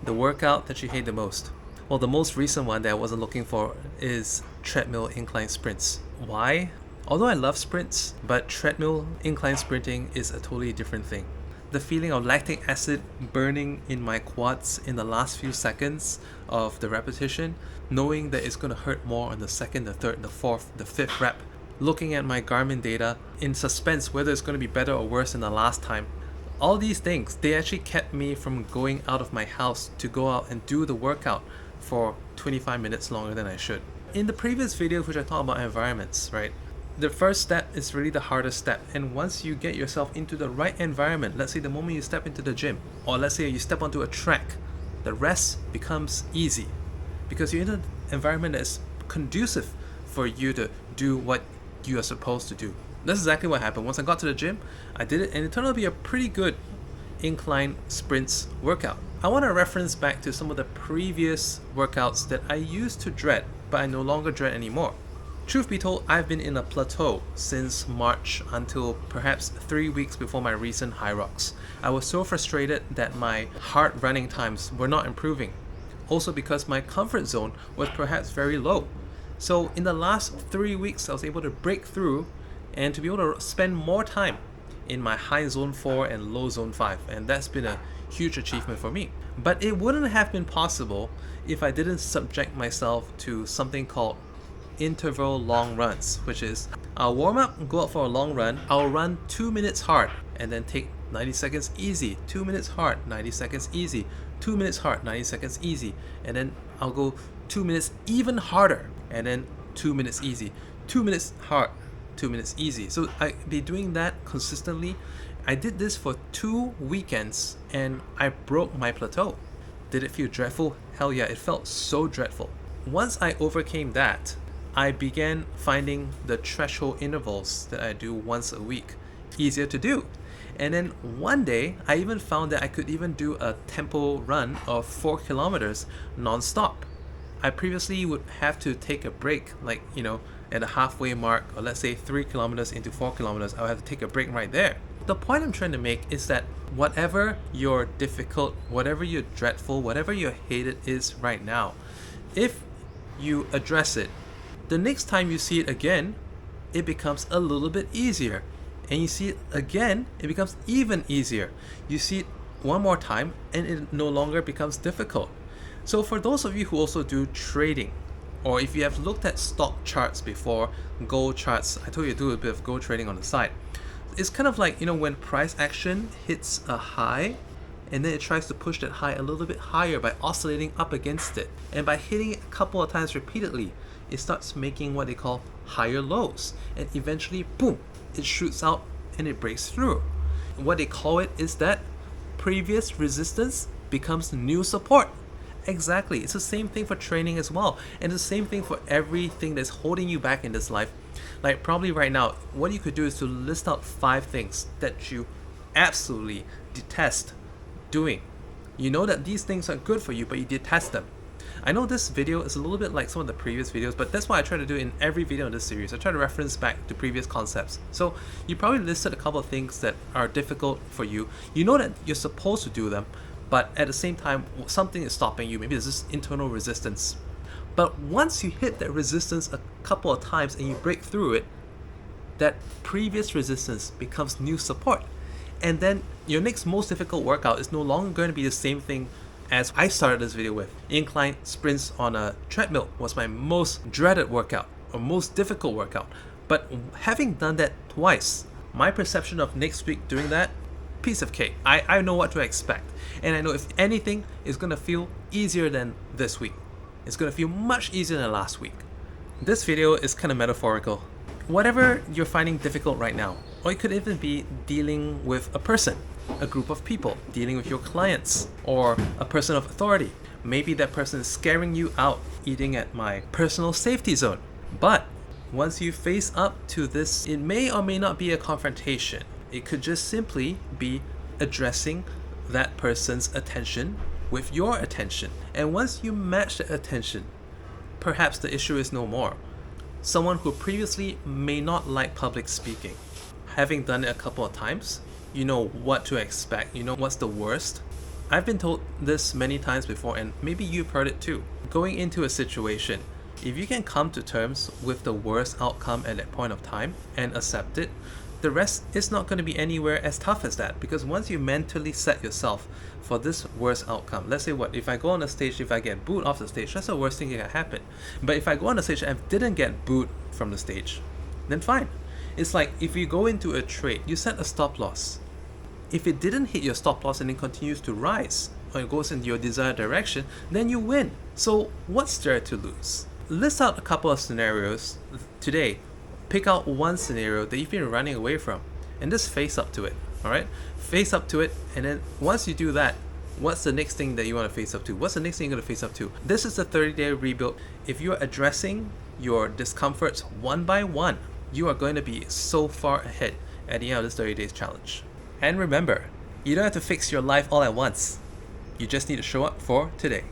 The workout that you hate the most. Well, the most recent one that I wasn't looking for is treadmill incline sprints. Why? Although I love sprints, but treadmill incline sprinting is a totally different thing. The feeling of lactic acid burning in my quads in the last few seconds of the repetition, knowing that it's going to hurt more on the second, the third, the fourth, the fifth rep, looking at my Garmin data in suspense whether it's going to be better or worse than the last time. All these things, they actually kept me from going out of my house to go out and do the workout for 25 minutes longer than I should. In the previous video, which I talked about environments, right? The first step is really the hardest step, and once you get yourself into the right environment, let's say the moment you step into the gym, or let's say you step onto a track, the rest becomes easy because you're in an environment that's conducive for you to do what you are supposed to do. That's exactly what happened. Once I got to the gym, I did it, and it turned out to be a pretty good incline sprints workout. I want to reference back to some of the previous workouts that I used to dread, but I no longer dread anymore. Truth be told, I've been in a plateau since March until perhaps 3 weeks before my recent high rocks. I was so frustrated that my hard running times were not improving. Also because my comfort zone was perhaps very low. So in the last 3 weeks, I was able to break through and to be able to spend more time in my high zone 4 and low zone 5, and that's been a huge achievement for me. But it wouldn't have been possible if I didn't subject myself to something called interval long runs, which is I'll warm up, go out for a long run, I'll run 2 minutes hard and then take 90 seconds easy, 2 minutes hard, 90 seconds easy, 2 minutes hard, 90 seconds easy, and then I'll go 2 minutes even harder and then 2 minutes easy, 2 minutes hard, 2 minutes easy. So I'd be doing that consistently. I did this for 2 weekends and I broke my plateau. Did it feel dreadful? Hell yeah, it felt so dreadful. Once I overcame that, I began finding the threshold intervals that I do once a week easier to do. And then one day, I even found that I could even do a tempo run of 4 kilometers non-stop. I previously would have to take a break, like, at a halfway mark, or let's say 3 kilometers into 4 kilometers, I would have to take a break right there. The point I'm trying to make is that whatever your difficult, whatever your dreadful, whatever your hated is right now, if you address it, the next time you see it again, it becomes a little bit easier. And you see it again, it becomes even easier. You see it one more time, and it no longer becomes difficult. So for those of you who also do trading, or if you have looked at stock charts before, gold charts, I told you to do a bit of gold trading on the side. It's kind of like, when price action hits a high, and then it tries to push that high a little bit higher by oscillating up against it. And by hitting it a couple of times repeatedly, it starts making what they call higher lows. And eventually, boom, it shoots out and it breaks through. What they call it is that previous resistance becomes new support. Exactly. It's the same thing for training as well. And it's the same thing for everything that's holding you back in this life. Like probably right now, what you could do is to list out 5 things that you absolutely detest doing. You know that these things are good for you, but you detest them. I know this video is a little bit like some of the previous videos, but that's why I try to do in every video in this series. I try to reference back to previous concepts. So you probably listed a couple of things that are difficult for you. You know that you're supposed to do them, but at the same time, something is stopping you. Maybe there's this internal resistance. But once you hit that resistance a couple of times and you break through it, that previous resistance becomes new support. And then your next most difficult workout is no longer going to be the same thing as I started this video with. Incline sprints on a treadmill was my most dreaded workout, or most difficult workout. But having done that twice, my perception of next week doing that, piece of cake. I know what to expect. And I know if anything, it's going to feel easier than this week. It's going to feel much easier than last week. This video is kind of metaphorical. Whatever you're finding difficult right now, or it could even be dealing with a person, a group of people, dealing with your clients, or a person of authority. Maybe that person is scaring you out, eating at my personal safety zone. But once you face up to this, it may or may not be a confrontation. It could just simply be addressing that person's attention with your attention. And once you match the attention, perhaps the issue is no more. Someone who previously may not like public speaking, having done it a couple of times, you know what to expect, you know what's the worst. I've been told this many times before, and maybe you've heard it too. Going into a situation, if you can come to terms with the worst outcome at that point of time and accept it, the rest is not going to be anywhere as tough as that. Because once you mentally set yourself for this worst outcome, let's say what, if I go on a stage, if I get booed off the stage, that's the worst thing that can happen. But if I go on the stage and didn't get booed from the stage, then fine. It's like if you go into a trade, you set a stop loss. If it didn't hit your stop loss and it continues to rise, or it goes in your desired direction, then you win. So what's there to lose? List out a couple of scenarios today. Pick out one scenario that you've been running away from and just face up to it. All right? Face up to it, and then once you do that, what's the next thing that you want to face up to? What's the next thing you're going to face up to? This is the 30-day rebuild. If you're addressing your discomforts one by one, you are going to be so far ahead at the end of this 30 days challenge. And remember, you don't have to fix your life all at once. You just need to show up for today.